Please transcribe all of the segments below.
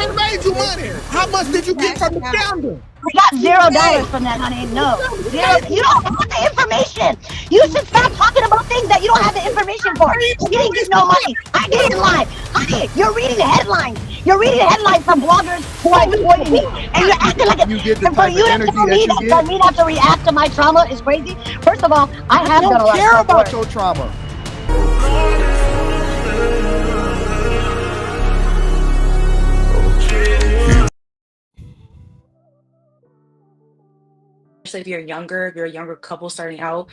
and it made you money. How much did you get from the scandal? I got $0 from that, honey. No. Zero. You don't have the information. You should stop talking about things that you don't have the information for. You didn't get no money. I didn't lie. Honey, you're reading headlines. You're reading headlines from bloggers who are exploiting me. And you're acting like You get the and for type you of to energy tell that me you that get. for me not to react to my trauma is crazy. First of all, I have done a don't lot care of about work. your trauma. Especially if you're younger, if you're a younger couple starting out.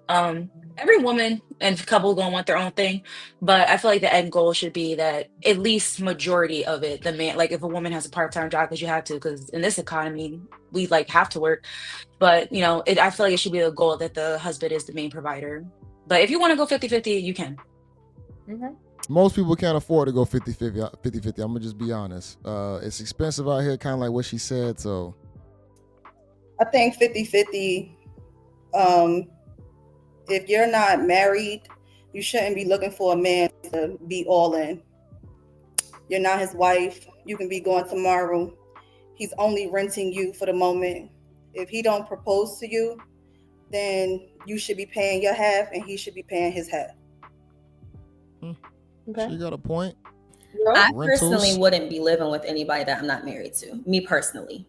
Every woman and couple gonna want their own thing, but I feel like the end goal should be that at least majority of it, the man, like if a woman has a part-time job because you have to, because in this economy we like have to work, but you know, I feel like it should be the goal that the husband is the main provider. But if you want to go 50-50, you can. Most people can't afford to go 50-50. I'm gonna just be honest. It's expensive out here, kind of like what she said. So I think 50-50. If you're not married, you shouldn't be looking for a man to be all in. You're not his wife. You can be going tomorrow. He's only renting you for the moment. If he don't propose to you, then you should be paying your half and he should be paying his half. Okay. She got a point. I personally wouldn't be living with anybody that I'm not married to. Me personally.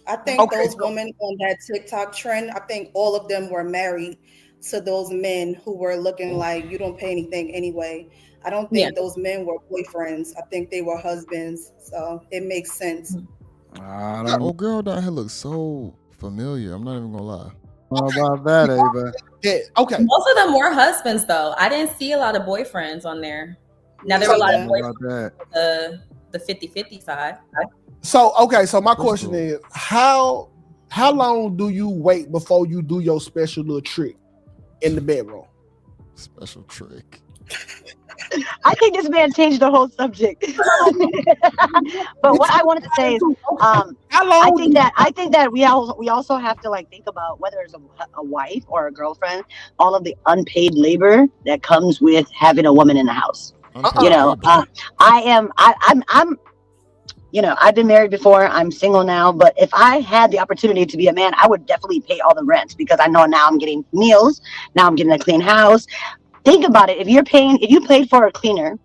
I think those women on that TikTok trend, I think all of them were married to those men who were looking like you don't pay anything anyway. I don't think those men were boyfriends. I think they were husbands. So it makes sense. Oh, girl down here looks so familiar. I'm not even gonna lie. How about that, Ava? Yeah, okay. Most of them were husbands, though. I didn't see a lot of boyfriends on there. Now there were a lot of boyfriends on the 50-50 side. So my question is, how long do you wait before you do your special little trick in the bedroom? Special trick. I think this man changed the whole subject. But what I wanted to say is, I think that we also have to like think about whether it's a wife or a girlfriend, all of the unpaid labor that comes with having a woman in the house. You know, I'm you know, I've been married before. I'm single now. But if I had the opportunity to be a man, I would definitely pay all the rent because I know now I'm getting meals. Now I'm getting a clean house. Think about it. If you paid for a cleaner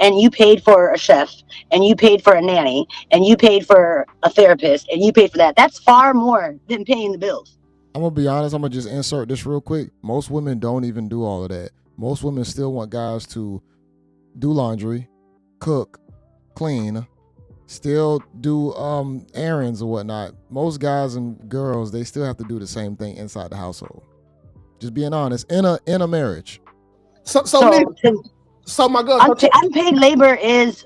and you paid for a chef and you paid for a nanny and you paid for a therapist and you paid for that, that's far more than paying the bills. I'm gonna be honest. I'm gonna just insert this real quick. Most women don't even do all of that. Most women still want guys to do laundry, cook, clean, still do errands or whatnot. Most guys and girls, they still have to do the same thing inside the household. Just being honest, in a marriage. So my girl, unpaid labor is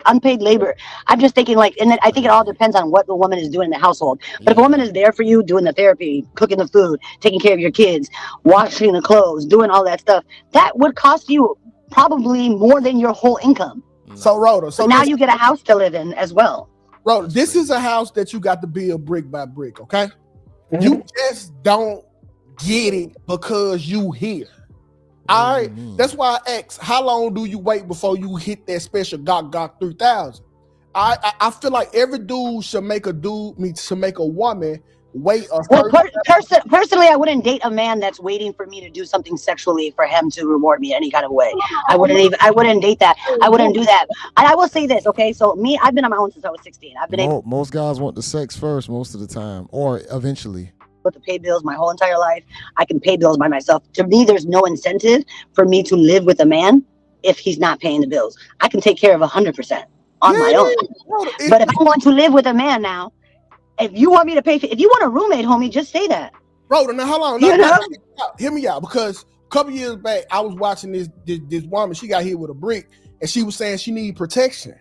unpaid labor. I'm just thinking and then I think it all depends on what the woman is doing in the household. But if a woman is there for you, doing the therapy, cooking the food, taking care of your kids, washing the clothes, doing all that stuff, that would cost you probably more than your whole income. So Rhoda, so now you get a house to live in as well. Rhoda, this is a house that you got to build brick by brick, okay? Mm-hmm. You just don't get it because you here. All right, that's why I asked, how long do you wait before you hit that special Gok 3000? I feel like every dude should make a woman wait a personally, I wouldn't date a man that's waiting for me to do something sexually for him to reward me in any kind of way. I wouldn't date that. I wouldn't do that. And I will say this, okay? So I've been on my own since I was 16. Most guys want the sex first most of the time, or eventually. To pay bills my whole entire life. I can pay bills by myself. To me, there's no incentive for me to live with a man if he's not paying the bills. I can take care of 100% on my own. But if I want to live with a man now, if you want me to pay, if you want a roommate, homie, just say that. Bro, now hold on. Hear me out, because a couple years back, I was watching this woman. She got hit with a brick, and she was saying she need protection.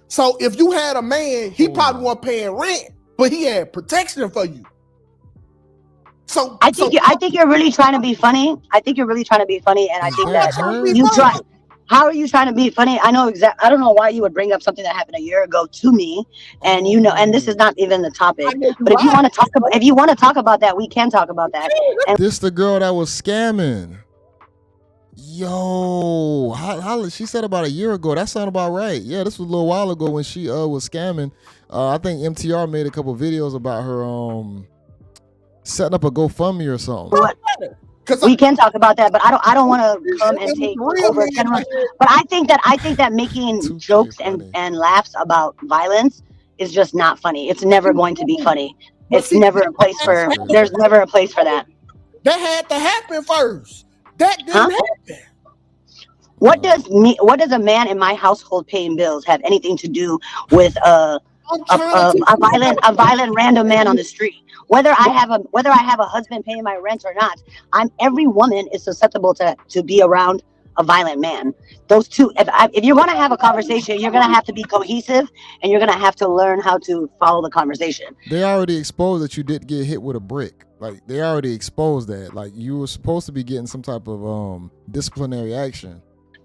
So if you had a man, he probably wasn't paying rent, but he had protection for you. So I think you're really trying to be funny. I think you're really trying to be funny, and I think that you try. How are you trying to be funny? I know exactly. I don't know why you would bring up something that happened a year ago to me, and and this is not even the topic. But if you want to talk about that, we can talk about that. And this the girl that was scamming. Yo, how she said about a year ago. That sounded about right. Yeah, this was a little while ago when she was scamming. I think MTR made a couple videos about her setting up a GoFundMe or something. We can talk about that, but I don't want to come and take over. But I think that making jokes and laughs about violence is just not funny. It's never going to be funny. It's never a place for. There's never a place for that. That had to happen first. That didn't happen. What does a man in my household paying bills have anything to do with a violent random man on the street? Whether I have a husband paying my rent or not, every woman is susceptible to be around a violent man. Those two, if you're going to have a conversation, you're going to have to be cohesive, and you're going to have to learn how to follow the conversation. They already exposed that you did get hit with a brick. Like, they already exposed that. Like, you were supposed to be getting some type of disciplinary action.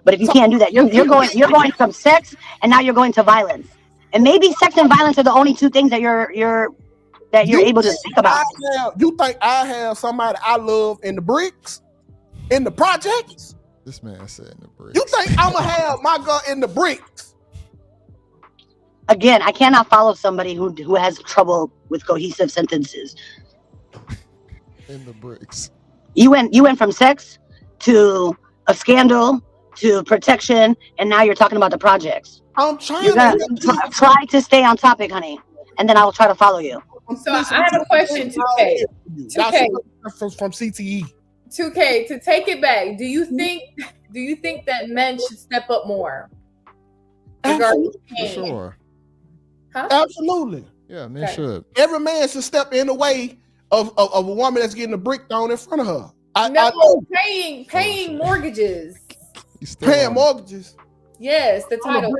But if you can't do that, you're going from sex, and now you're going to violence. And maybe sex and violence are the only two things that you're able to think about. You think I have somebody I love in the bricks, in the projects? This man said in the bricks. You think I'm gonna have my girl in the bricks? Again, I cannot follow somebody who has trouble with cohesive sentences. In the bricks. You went from sex to a scandal to protection, and now you're talking about the projects. I'm trying to try to stay on topic, honey, and then I will try to follow you. So I have a question, Tukay. From CTE. 2K, to take it back, do you think that men should step up more? Absolutely. Sure. Huh? Absolutely. Yeah, men should. Every man should step in the way of a woman that's getting a brick thrown in front of her. Paying mortgages. Paying mortgages. Yes, the title.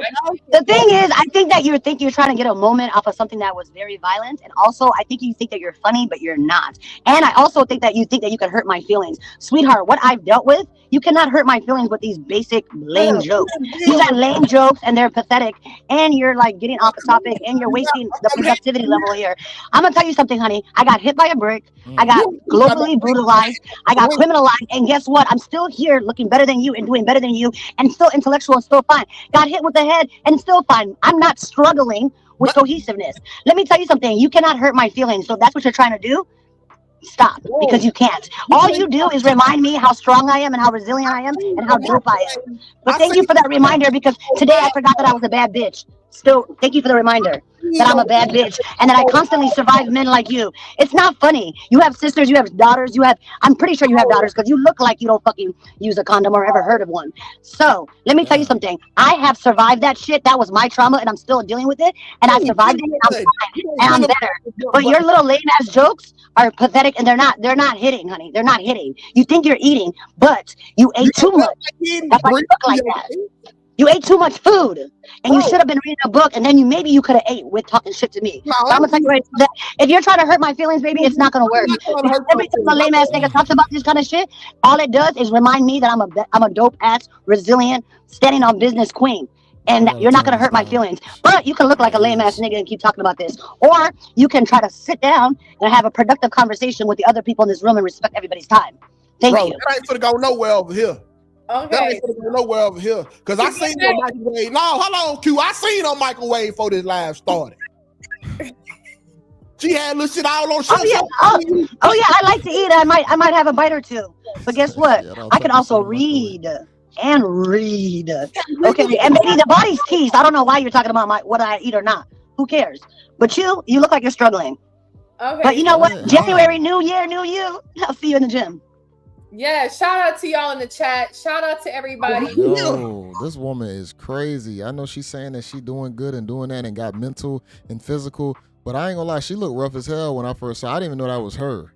The thing is, I think that you're trying to get a moment off of something that was very violent, and also I think you think that you're funny, but you're not. And I also think that you can hurt my feelings, sweetheart. What I've dealt with, you cannot hurt my feelings with these basic lame jokes. These are lame jokes, and they're pathetic. And you're like getting off the topic, and you're wasting the productivity level here. I'm gonna tell you something, honey. I got hit by a brick. I got globally brutalized. I got criminalized, and guess what? I'm still here, looking better than you and doing better than you, and still intellectual and still fine. Got hit with the head and still fine. I'm not struggling with cohesiveness. Let me tell you something. You cannot hurt my feelings. So that's what you're trying to do. Stop, because you can't. All you do is remind me how strong I am and how resilient I am and how dope I am. But thank you for that reminder, because today I forgot that I was a bad bitch. Still, thank you for the reminder that I'm a bad bitch and that I constantly survive men like you. It's not funny. You have sisters, you have daughters, I'm pretty sure you have daughters, because you look like you don't fucking use a condom or ever heard of one. So let me tell you something. I have survived that shit. That was my trauma, and I'm still dealing with it. And I survived it, and I'm fine, and I'm better. But your little lame ass jokes are pathetic, and they're not hitting, honey. They're not hitting. You think you're eating, but you ate too much. That's why you look like that. You ate too much food, and you should have been reading a book, and then maybe you could have ate with talking shit to me. So I'm gonna tell you right now, if you're trying to hurt my feelings, baby, it's not gonna work. Because every time a lame ass nigga talks about this kind of shit, all it does is remind me that I'm a dope ass, resilient, standing on business queen. And you're not gonna hurt my feelings. But you can look like a lame ass nigga and keep talking about this, or you can try to sit down and have a productive conversation with the other people in this room and respect everybody's time. Thank you. That ain't gonna go nowhere over here. Okay. That ain't gonna go nowhere over here. Because I seen on microwave. No, hold on, Q. I seen on microwave before this live started. She had little shit all on. Oh yeah, I like to eat. I might have a bite or two. But guess what? I can also read and read. Okay, and maybe the body's teased. I don't know why you're talking about what I eat or not. Who cares? But you look like you're struggling. Okay. But you know what? January, new year, new you. I'll see you in the gym. Yeah, shout out to y'all in the chat. Shout out to everybody. Yo, this woman is crazy. I know she's saying that she doing good and doing that and got mental and physical, but I ain't gonna lie, she looked rough as hell when I first saw her. I didn't even know that was her.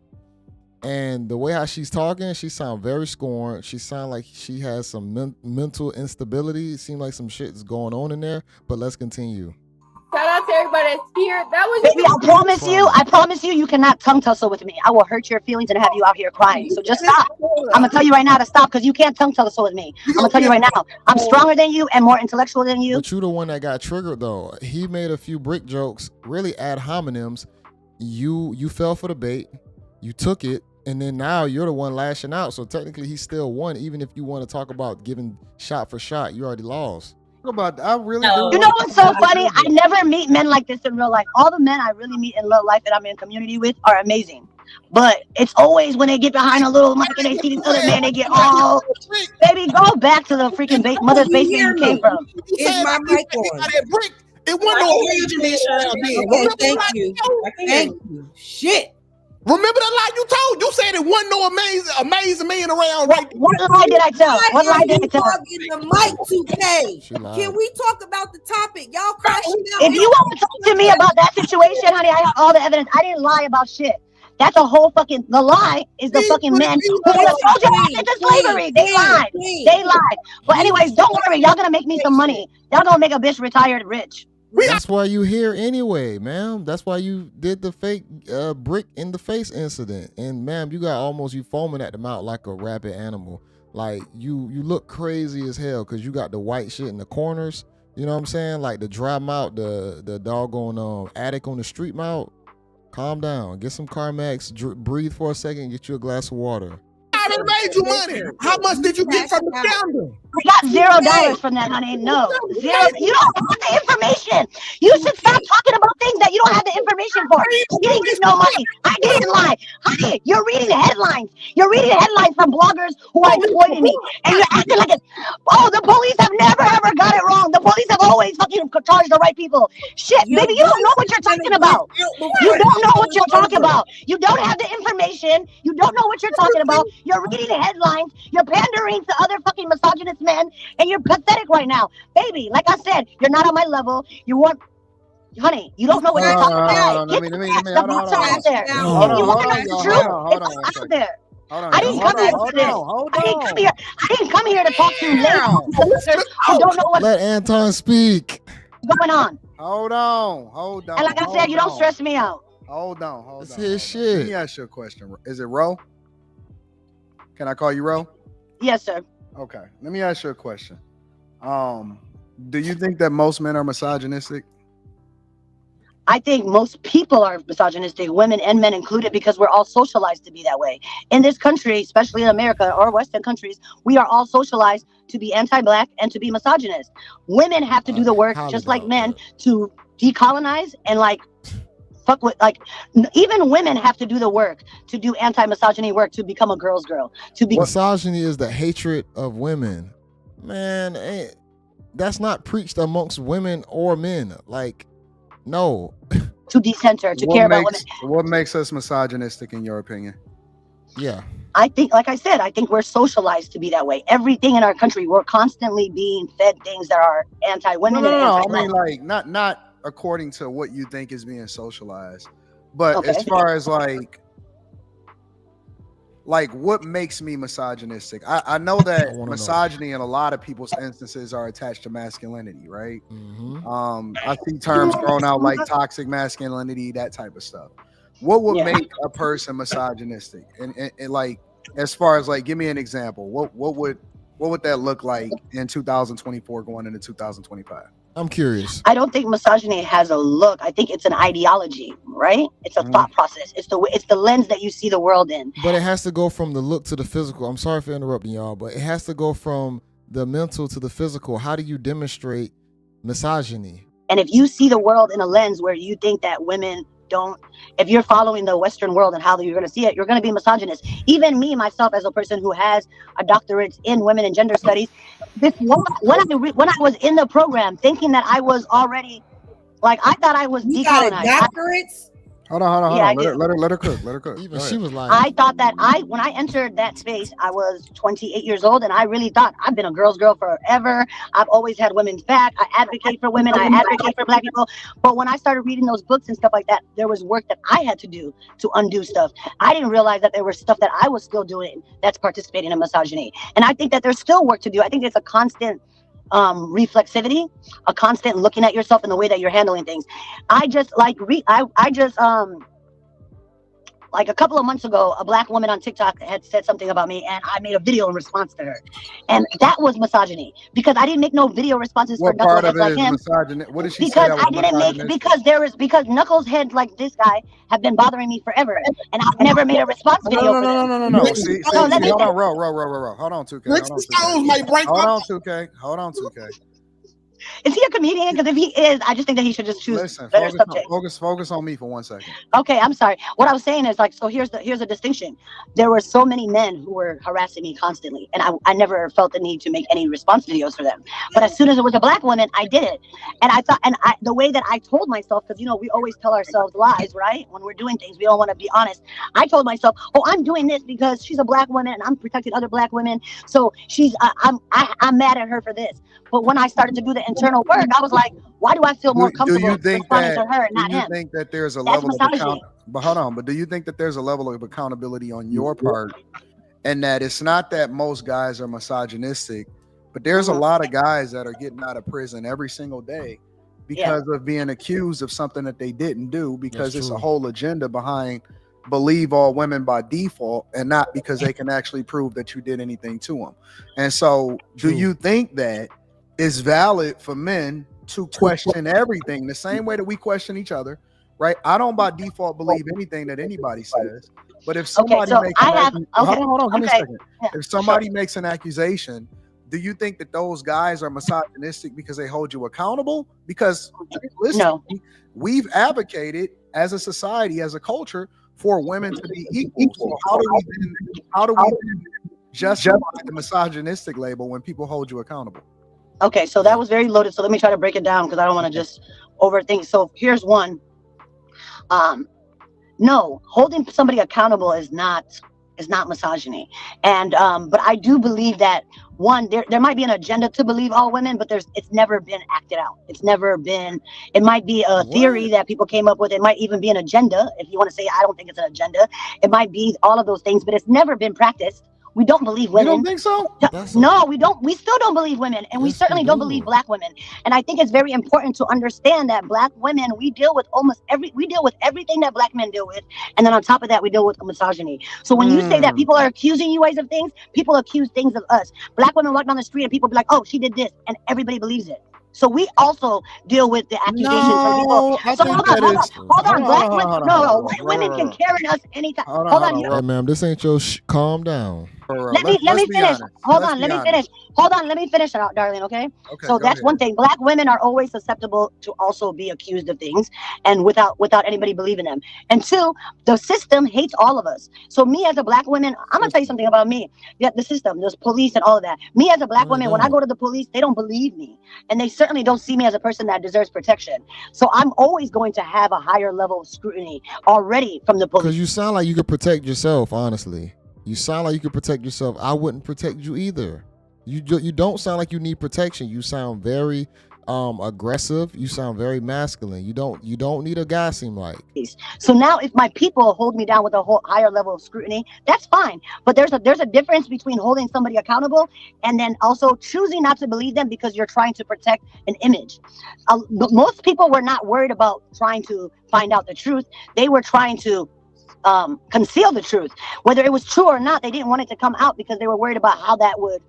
And the way how she's talking, she sound very scorned. She sound like she has some mental instability. It seems like some shit is going on in there, but let's continue. Shout out to everybody that's here. That was baby, I promise you, you cannot tongue tussle with me. I will hurt your feelings and have you out here crying. So just stop. I'm gonna tell you right now to stop, because you can't tongue tussle with me. I'm gonna tell you right now, I'm stronger than you and more intellectual than you. But you the one that got triggered though. He made a few brick jokes, really ad hominems. You fell for the bait. You took it, And then now you're the one lashing out. So technically he still won. Even if you want to talk about giving shot for shot, you already lost. About I really No. do. You know what's so funny? I never meet men like this in real life. All the men I really meet in real life that I'm in community with are amazing. But it's always when they get behind a little mic and they see this other man, they get all, baby, go back to the freaking mother's basement you came from. Is my mic on? It wasn't no amazing man around then. Okay, thank you. Thank you. Shit. Remember the lie you told? You said it wasn't no amazing man around right there. What lie did I tell? What lie did I tell? The mic, Tukay. Can we talk about the topic? Y'all crashing out. If you want to talk to me about that situation, honey, I have all the evidence. I didn't lie about shit. That's a whole fucking, the lie is the fucking men who sold your ass into slavery. They lied. They lied. But anyways, don't worry. Y'all gonna make me some money. Y'all gonna make a bitch retired rich. That's why you here anyway, ma'am. That's why you did the fake brick in the face incident. And ma'am, you got almost you foaming at the mouth like a rabid animal. Like you look crazy as hell because you got the white shit in the corners. You know what I'm saying? Like the dry mouth, the doggone attic on the street mouth. Calm down. Get some Carmex. Breathe for a second. Get you a glass of water. I done made you money. How much did you get from the scandal? I got $0 from that, honey. No, zero. You don't have the information. You should stop talking about things that you don't have the information for. You didn't get no money. I didn't lie. Honey, you're reading the headlines. You're reading headlines from bloggers who are exploiting me. And you're acting like the police have never ever got it wrong. The police have always fucking charged the right people. Shit, baby, you don't know what you're talking about. You don't know what you're talking about. You don't have the information. You don't know what you're talking about. You're reading the headlines. You're pandering to other fucking misogynist men, and you're pathetic right now, baby. Like I said, you're not on my level. You want, honey, you don't know what you're talking about. Get the books are out there. If you want to know the truth, it's out there. I didn't come here for this. I didn't come here to talk to listeners who don't know what's Let Anton speak. going on. Hold on. And like I said, you don't stress me out. Hold on. It's his shit. Let me ask you a question. Is it Ro? Can I call you Ro? Yes, sir. Okay. Let me ask you a question. Do you think that most men are misogynistic? I think most people are misogynistic, women and men included, because we're all socialized to be that way. In this country, especially in America or Western countries, we are all socialized to be anti-black and to be misogynist. Women have to do the work, just like men, to decolonize and fuck with, even women have to do the work to do anti-misogyny work, to become a girl's girl. Misogyny is the hatred of women. Man, that's not preached amongst women or men. No. To decenter, to care about women. What makes us misogynistic in your opinion? Yeah. I think, like I said, I think we're socialized to be that way. Everything in our country, we're constantly being fed things that are anti-women. No. I mean, not according to what you think is being socialized, but as far as what makes me misogynistic, I know that misogyny in a lot of people's instances are attached to masculinity, right? Mm-hmm. I see terms thrown out like toxic masculinity, that type of stuff. What would make a person misogynistic? And as far as give me an example. What would that look like in 2024 going into 2025? I'm curious. I don't think misogyny has a look. I think it's an ideology, right? It's a thought process. It's the lens that you see the world in. But it has to go from the look to the physical. I'm sorry for interrupting y'all, but it has to go from the mental to the physical. How do you demonstrate misogyny? And if you see the world in a lens where you think that women don't, if you're following the Western world and how you're going to see it, you're going to be misogynist. Even me, myself, as a person who has a doctorate in women and gender studies, when I was in the program, thinking that I was already, I thought I was decolonized. Doctorates? Hold on. Yeah, let her cook. Even she was like, I thought that when I entered that space, I was 28 years old, and I really thought I've been a girl's girl forever. I've always had women's back. I advocate for women. I advocate for Black people. But when I started reading those books and stuff like that, there was work that I had to do to undo stuff. I didn't realize that there was stuff that I was still doing that's participating in misogyny. And I think that there's still work to do. I think it's a constant reflexivity, a constant looking at yourself and the way that you're handling things. like a couple of months ago, a black woman on TikTok had said something about me, and I made a video in response to her, and that was misogyny because I didn't make no video responses for knuckleheads like him. What did she because say? I didn't make because knuckleheads like this guy have been bothering me forever, and I've never made a response video. No. See, hold on, roll. Hold on, Tukay. Hold on, Tukay. Is he a comedian? Because if he is, I just think that he should just choose better subjects. Focus on me for 1 second. Okay, I'm sorry. What I was saying is like, so here's a distinction. There were so many men who were harassing me constantly, and I never felt the need to make any response videos for them. But as soon as it was a black woman, I did it. And I thought, the way that I told myself, because we always tell ourselves lies, right? When we're doing things, we don't want to be honest. I told myself, oh, I'm doing this because she's a black woman and I'm protecting other black women. So I'm mad at her for this. But when I started to do the internal work, I was like, why do I feel more comfortable responding to her and not him? Do you think that there's a level of accountability? Do you think that there's a level of accountability on your part, and that it's not that most guys are misogynistic, but there's a lot of guys that are getting out of prison every single day because of being accused of something that they didn't do, because it's a whole agenda behind believe all women by default and not because they can actually prove that you did anything to them. And so do you think that it's valid for men to question everything the same way that we question each other, right? I don't by default believe anything that anybody says, but if somebody if somebody makes an accusation, do you think that those guys are misogynistic because they hold you accountable? Because listen, we've advocated as a society, as a culture, for women to be equal. So how do we justify the misogynistic label when people hold you accountable? Okay, so that was very loaded. So let me try to break it down because I don't want to just overthink. So here's one. No, holding somebody accountable is not misogyny. And but I do believe that there might be an agenda to believe all women, but it's never been acted out. It might be a theory that people came up with. It might even be an agenda. If you want to say, I don't think it's an agenda, it might be all of those things, but it's never been practiced. We don't believe women. You don't think so? No, we don't. We still don't believe women, and we certainly don't believe black women. And I think it's very important to understand that black women, we deal with everything that black men deal with, and then on top of that, we deal with misogyny. So when you say that people are accusing you guys of things, people accuse things of us. Black women walk down the street and people be like, "Oh, she did this," and everybody believes it. So we also deal with the accusations from people. So hold on. Black women, white women can carry us anytime. Hold on. Hey, ma'am, this ain't your calm down. Let me finish. Hold on, let me finish. Let me finish it out, darling, okay? So that's one thing. Black women are always susceptible to also be accused of things and without anybody believing them. And two, the system hates all of us. So me as a black woman, I'm gonna tell you something about me. Yeah, the system, there's police and all of that. Me as a black woman, when I go to the police, they don't believe me. And they certainly don't see me as a person that deserves protection. So I'm always going to have a higher level of scrutiny already from the police. Because you sound like you could protect yourself, honestly. You sound like you could protect yourself. I wouldn't protect you either. You don't sound like you need protection. You sound very aggressive. You sound very masculine. You don't need a guy, seem like. So now if my people hold me down with a whole higher level of scrutiny, that's fine. But there's a difference between holding somebody accountable and then also choosing not to believe them because you're trying to protect an image. Most people were not worried about trying to find out the truth. They were trying to conceal the truth. Whether it was true or not, they didn't want it to come out because they were worried about how that would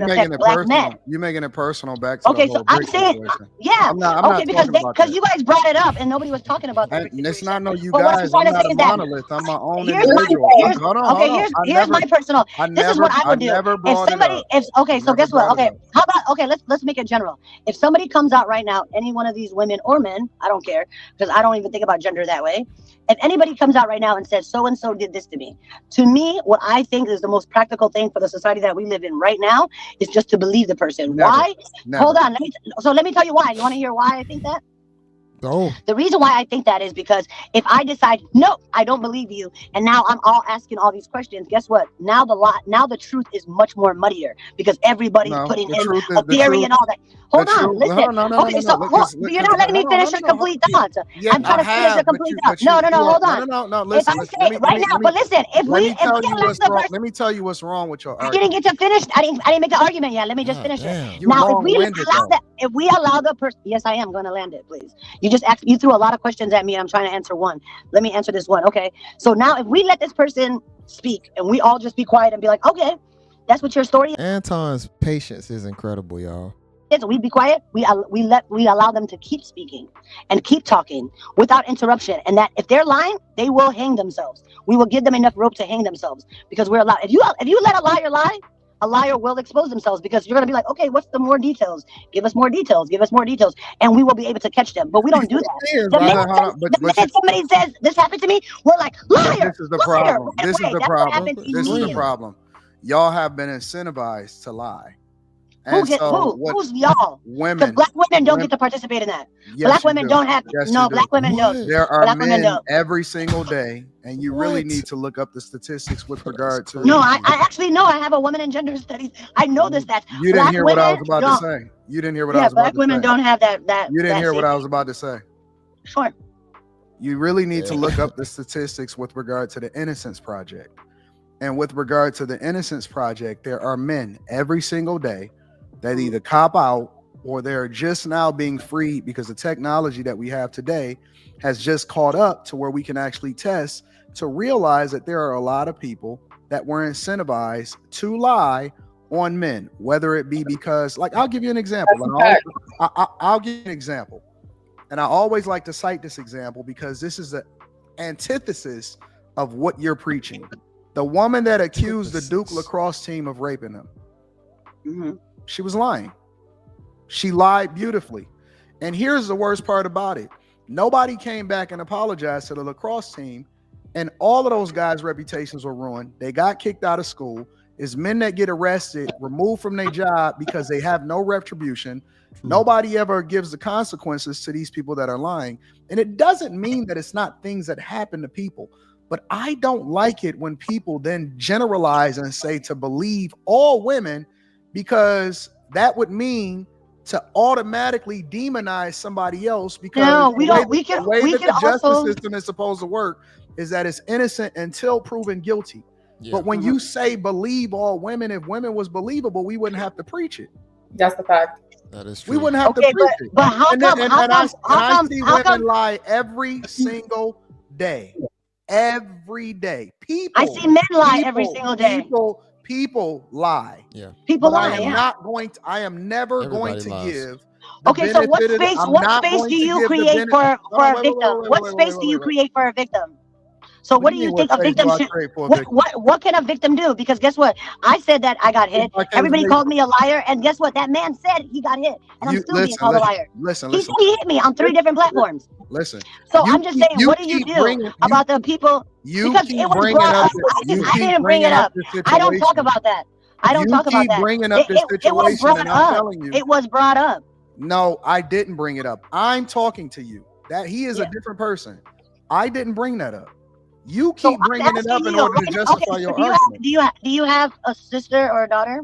affect black men. You're making it personal back to okay, so I'm saying, yeah, because you guys brought it up and nobody was talking about that. It's not no you guys. I'm not a monolith. I'm my own individual. Here's my personal. This is what I would do. So guess what? Okay, how about let's make it general. If somebody comes out right now, any one of these women or men, I don't care, because I don't even think about gender that way. If anybody comes out right now and says so and so did this to me, what I think is the most practical thing for the society that we live in right now is just to believe the person. Why? Hold on. Let me tell you why. You want to hear why I think that? Oh. The reason why I think that is because if I decide, no, I don't believe you, and now I'm all asking all these questions, guess what? Now the truth is much more muddier because everybody's putting in a theory and all that. Hold on, listen. You're not letting me finish a complete thought. I'm trying to finish a complete thought. No, hold on. No, listen. But listen, let me tell you what's wrong with your argument. I didn't get to finish. I didn't make the argument yet. Let me just finish it. Now, if we allow the person, yes, I am going to land it, please. You you threw a lot of questions at me, and I'm trying to answer one. Let me answer this one. Okay. So now if we let this person speak and we all just be quiet and be like, okay, that's what your story is. Anton's patience is incredible, y'all. We be quiet. We allow them to keep speaking and keep talking without interruption. And that if they're lying, they will hang themselves. We will give them enough rope to hang themselves because we're allowed. If you let a liar lie, a liar will expose themselves because you're gonna be like, okay, what's the more details? Give us more details. Give us more details, and we will be able to catch them. But we don't do that. The minute somebody says this happened to me, we're like, liar. This is the problem. This is the problem. This is the problem. Y'all have been incentivized to lie. Who's y'all? Women. Because black women don't get to participate in that. Yes, black women don't have. Yes, no, black women don't. There are men every single day, and you really need to look up the statistics with regard to. No, I actually know. I have a woman in gender studies. I know this. That you didn't hear what I was about to say. You didn't hear what I was about to say. Black women don't have that. You didn't hear what I was about to say. Sure. You really need to look up the statistics with regard to the Innocence Project, and with regard to the Innocence Project, there are men every single day that either cop out or they're just now being freed because the technology that we have today has just caught up to where we can actually test to realize that there are a lot of people that were incentivized to lie on men, whether it be because, like, I'll give you an example. I'll give you an example. And I always like to cite this example because this is the antithesis of what you're preaching. The woman that accused the Duke lacrosse team of raping them. Mm-hmm. She was lying. She lied beautifully. And here's the worst part about it. Nobody came back and apologized to the lacrosse team. And all of those guys' reputations were ruined. They got kicked out of school. It's men that get arrested, removed from their job because they have no retribution. Nobody ever gives the consequences to these people that are lying. And it doesn't mean that it's not things that happen to people. But I don't like it when people then generalize and say to believe all women, because that would mean to automatically demonize somebody else. Because the way the justice system is supposed to work is that it's innocent until proven guilty. Yeah. But when you say believe all women, if women was believable, we wouldn't have to preach it. That's the fact. That is true. We wouldn't have to preach it. But how come? I see women lie every single day. Every day. People. I see men lie every single day. People lie. Yeah. People lie. I am never going to give. Okay, so what space do you create for a victim? What space do you create for a victim? So what do you think a victim should? What can a victim do? Because guess what? I said that I got hit. Everybody called me a liar, and guess what? That man said he got hit, and I'm still being called a liar. He said he hit me on 3 different platforms. Listen. So I'm just saying, what do you do about the people? Because it was brought up. I didn't bring it up. I don't talk about that. I don't talk about that. Bringing up this situation, and I'm telling you, it was brought up. No, I didn't bring it up. I'm talking to you. That he is a different person. I didn't bring that up. You keep bringing it up in order to justify your argument. Do you have a sister or a daughter?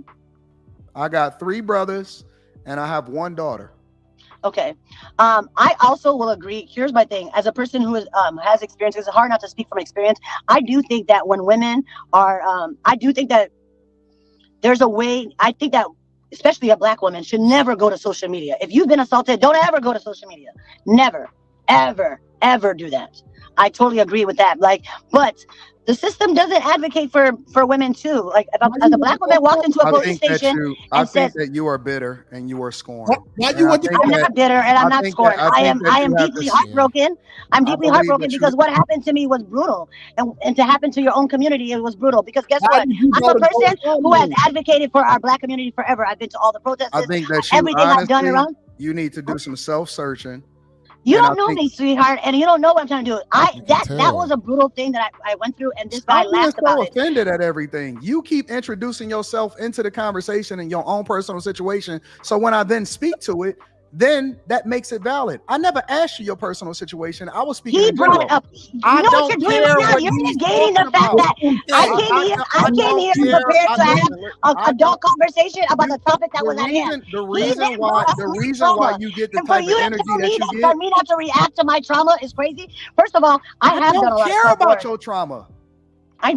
I got 3 brothers and I have 1 daughter. Okay. I also will agree. Here's my thing. As a person who has experience, it's hard not to speak from experience. I do think that when women are, I do think that there's a way. I think that especially a black woman should never go to social media. If you've been assaulted, don't ever go to social media. Never, ever, ever do that. I totally agree with that. But the system doesnn't advocate for women too. Like if a black woman walked into a police station and said that you are bitter and you are scorned. I'm not bitter and I'm not scorned. I am deeply heartbroken. I'm deeply heartbroken because what happened to me was brutal, and to happen to your own community, it was brutal. Because guess what? I'm a person who has advocated for our black community forever. I've been to all the protests. I think that everything I've done around. You need to do some self-searching. You don't know me, sweetheart, and you don't know what I'm trying to do. That was a brutal thing that I went through, and this guy laughed about it. I'm offended at everything. You keep introducing yourself into the conversation in your own personal situation. So when I then speak to it, then that makes it valid. I never asked you your personal situation. I was speaking. He brought it up. You know what you're doing right now? You're negating the fact that I came here prepared to have an adult conversation about the topic that was at hand. The reason why you get the type of energy that you get. For me not to react to my trauma is crazy. First of all, I have done a lot of care about your trauma. I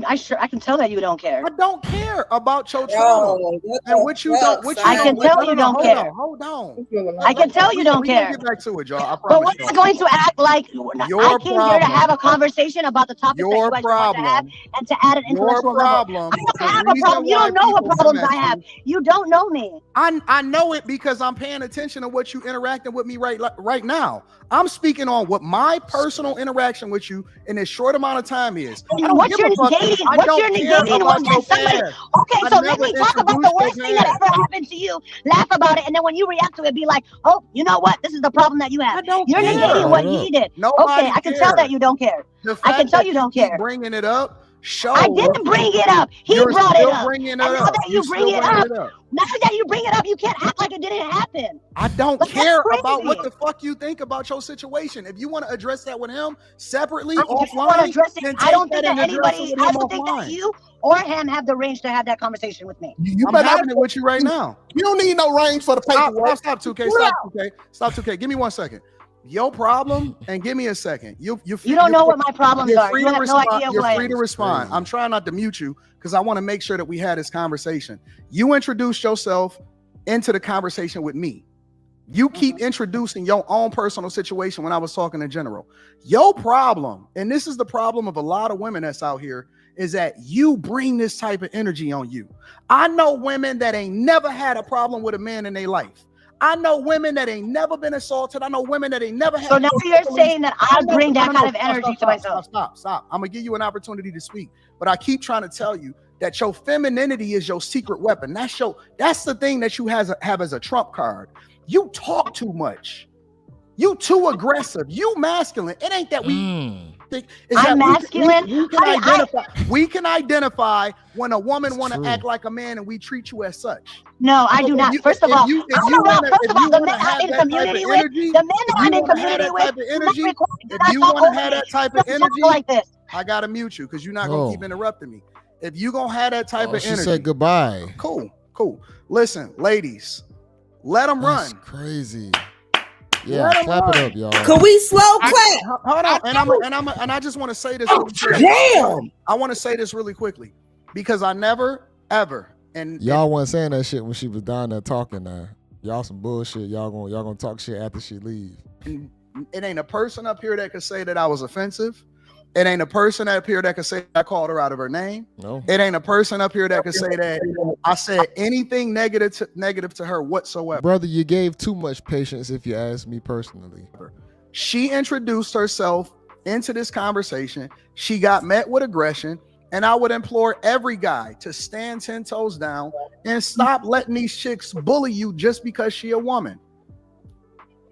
can tell that you don't care. I don't care care about your trauma and what you don't. What you I can tell you don't care. Hold on. I can tell you don't care. Get back to it, y'all. I promise. But we're not going to act like I came here to have a conversation about the topic that you guys want to have and to add an intellectual level. I don't have a problem. You don't know what problems I have. You don't know me. I know it because I'm paying attention to what you interacting with me right now. I'm speaking on what my personal interaction with you in this short amount of time is. What's your negating? Okay, so let me talk about the worst thing that ever happened to you. Laugh about it, and then when you react to it, be like, "Oh, you know what? This is the problem that you have. You're negating what he did." Okay, I can tell that you don't care. I can tell you don't care. Bringing it up. I didn't bring it up. He brought it up. And now that you bring it up, you can't act like it didn't happen. I don't care about what the fuck you think about your situation. If you want to address that with him separately, offline, I don't think that anybody. I don't think that you or him have the range to have that conversation with me. I'm having it with you right now. You don't need no range for the paperwork. Stop, Tukay. Stop, Tukay. Give me 1 second. Your problem, and give me a second. You don't know what my problems are. You have no idea who I am. You're free to respond. I'm trying not to mute you because I want to make sure that we had this conversation. You introduced yourself into the conversation with me. You keep introducing your own personal situation when I was talking in general. Your problem, and this is the problem of a lot of women that's out here, is that you bring this type of energy on you. I know women that ain't never had a problem with a man in their life. I know women that ain't never been assaulted. I know women that ain't never had. So now you're saying that I bring that kind of energy to myself. Stop. I'm gonna give you an opportunity to speak, but I keep trying to tell you that your femininity is your secret weapon. That's the thing that you have as a trump card. You talk too much. You too aggressive. You masculine. It ain't that we. I'm masculine. We can identify when a woman want to act like a man, and we treat you as such. No, I do not. First of all, the men I'm in community with, if you want to have that type of energy like this, I gotta mute you because you're not gonna keep interrupting me. If you gonna have that type of energy, she said goodbye. Cool. Listen, ladies, let them run. Crazy. Yeah, clap it up, y'all. Could we slow clap? Hold on, and I just want to say this. Damn! I want to say this really quickly because I never ever y'all wasn't saying that shit when she was down there talking. Y'all some bullshit. Y'all gonna talk shit after she leave. And it ain't a person up here that could say that I was offensive. It ain't a person up here that could say I called her out of her name. No. It ain't a person up here that could say that I said anything negative to her whatsoever. Brother, you gave too much patience if you ask me personally. She introduced herself into this conversation. She got met with aggression, and I would implore every guy to stand 10 toes down and stop letting these chicks bully you just because she a woman.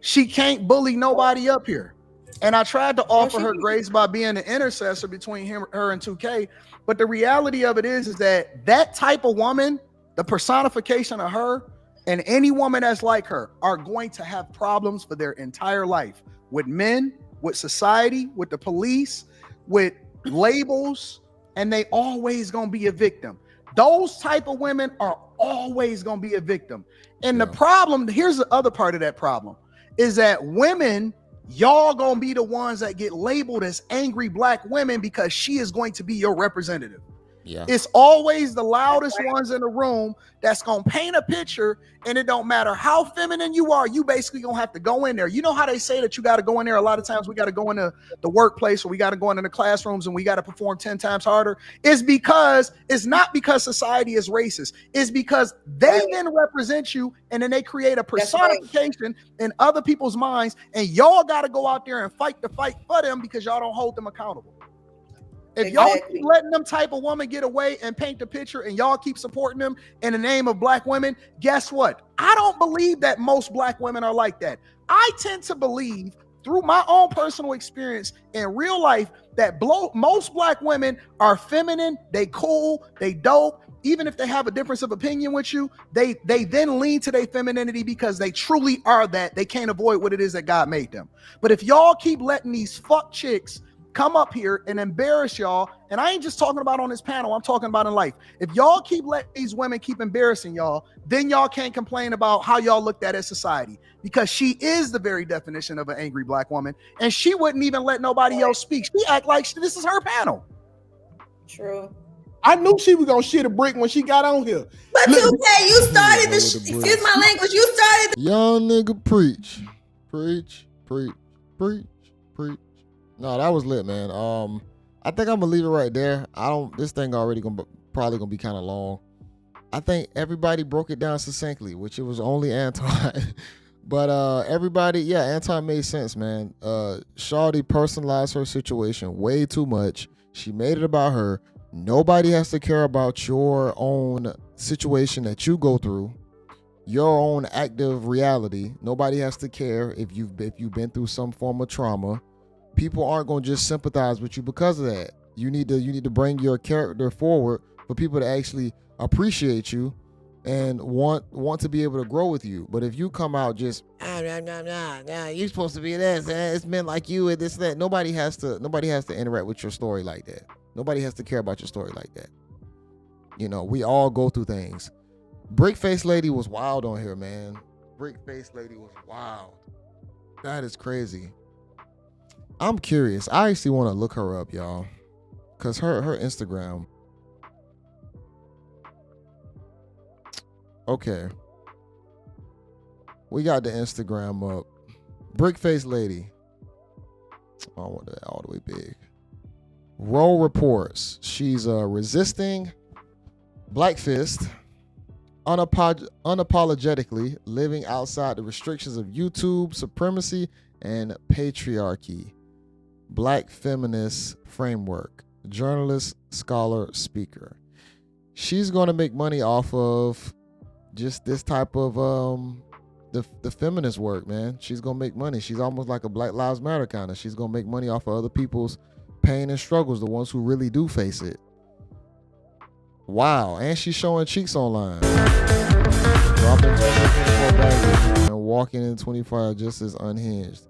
She can't bully nobody up here. And I tried to offer her grace by being the intercessor between her and Tukay. But the reality of it is that type of woman, the personification of her, and any woman that's like her are going to have problems for their entire life with men, with society, with the police, with labels, and they always gonna be a victim. Those type of women are always gonna be a victim. And the problem, here's the other part of that problem, is that women, y'all gonna be the ones that get labeled as angry black women because she is going to be your representative. Yeah. It's always the loudest ones in the room that's gonna paint a picture, and it don't matter how feminine you are, you basically gonna have to go in there. You know how they say that you got to go in there? A lot of times we got to go into the workplace, or we got to go into the classrooms, and we got to perform 10 times harder. It's not because society is racist. It's because they then represent you, and then they create a personification in other people's minds, and y'all got to go out there and fight the fight for them because y'all don't hold them accountable. If y'all keep letting them type of woman get away and paint the picture, and y'all keep supporting them in the name of black women, guess what? I don't believe that most black women are like that. I tend to believe, through my own personal experience in real life, that most black women are feminine, they cool, they dope. Even if they have a difference of opinion with you, they then lean to their femininity because they truly are that. They can't avoid what it is that God made them. But if y'all keep letting these fuck chicks come up here and embarrass y'all, and I ain't just talking about on this panel, I'm talking about in life. If y'all keep letting these women keep embarrassing y'all, then y'all can't complain about how y'all looked at as society, because she is the very definition of an angry black woman, and she wouldn't even let nobody else speak. She act like this is her panel. True. I knew she was gonna shit a brick when she got on here. But Tukay, you started this. Excuse my language. You started. Young nigga, preach. No, that was lit, man. I think I'm gonna leave it right there. This thing already probably gonna be kind of long. I think everybody broke it down succinctly, which it was only Anton. But everybody, yeah, Anton made sense, man. Shawty personalized her situation way too much. She made it about her. Nobody has to care about your own situation that you go through, your own active reality. Nobody has to care if you've been through some form of trauma. People aren't gonna just sympathize with you because of that. You need to bring your character forward for people to actually appreciate you and want to be able to grow with you. But if you come out just you're supposed to be this, it's men like you and this and that. Nobody has to interact with your story like that. Nobody has to care about your story like that. You know, we all go through things. Brickface lady was wild on here, man. Brickface lady was wild. That is crazy. I'm curious. I actually want to look her up, y'all, because her Instagram. Okay. We got the Instagram up. Brickface lady. I want that all the way big. Roll reports. She's resisting Black Fist, unapologetically living outside the restrictions of YouTube supremacy and patriarchy. Black feminist framework. Journalist, scholar, speaker. She's going to make money off of just this type of the feminist work, man. She's gonna make money. She's almost like a Black Lives Matter kind of. She's gonna make money off of other people's pain and struggles, the ones who really do face it. Wow. And she's showing cheeks online. Dropping 24 baggage and walking in 25 just as unhinged.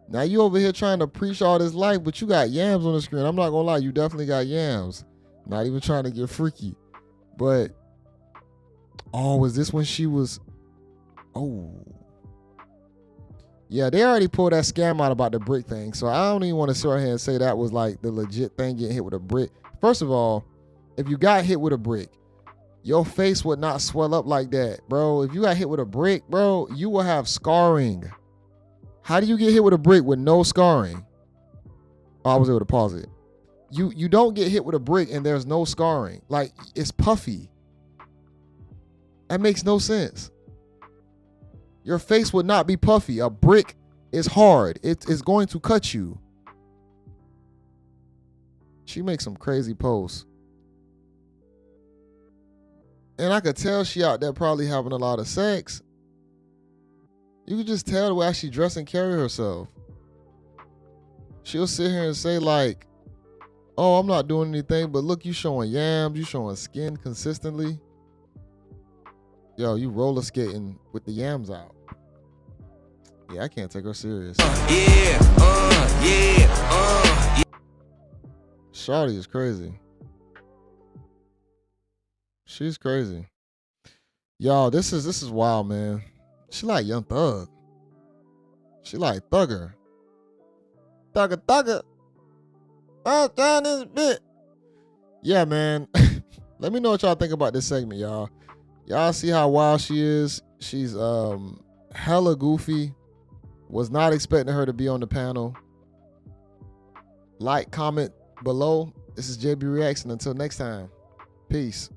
Now you over here trying to preach all this life, but you got yams on the screen. I'm not gonna lie, you definitely got yams. Not even trying to get freaky. But was this when she was yeah, they already pulled that scam out about the brick thing. So I don't even want to sit here and say that was like the legit thing, getting hit with a brick. First of all, if you got hit with a brick, your face would not swell up like that, bro. If you got hit with a brick, bro, you will have scarring. How do you get hit with a brick with no scarring? I was able to pause it. You don't get hit with a brick and there's no scarring. Like, it's puffy. That makes no sense. Your face would not be puffy. A brick is hard. It's going to cut you. She makes some crazy posts. And I could tell she out there probably having a lot of sex. You could just tell the way she dress and carry herself. She'll sit here and say like, oh, I'm not doing anything, but look, you showing yams, you showing skin consistently. Yo, you roller skating with the yams out. Yeah, I can't take her serious. Shawty is crazy. She's crazy. Y'all, this is wild, man. She like Young Thug. She like Thugger. Thugger. Oh, down this bit. Yeah, man. Let me know what y'all think about this segment, y'all. Y'all see how wild she is? She's hella goofy. Was not expecting her to be on the panel. Like, comment below. This is JayBReacts, and until next time, peace.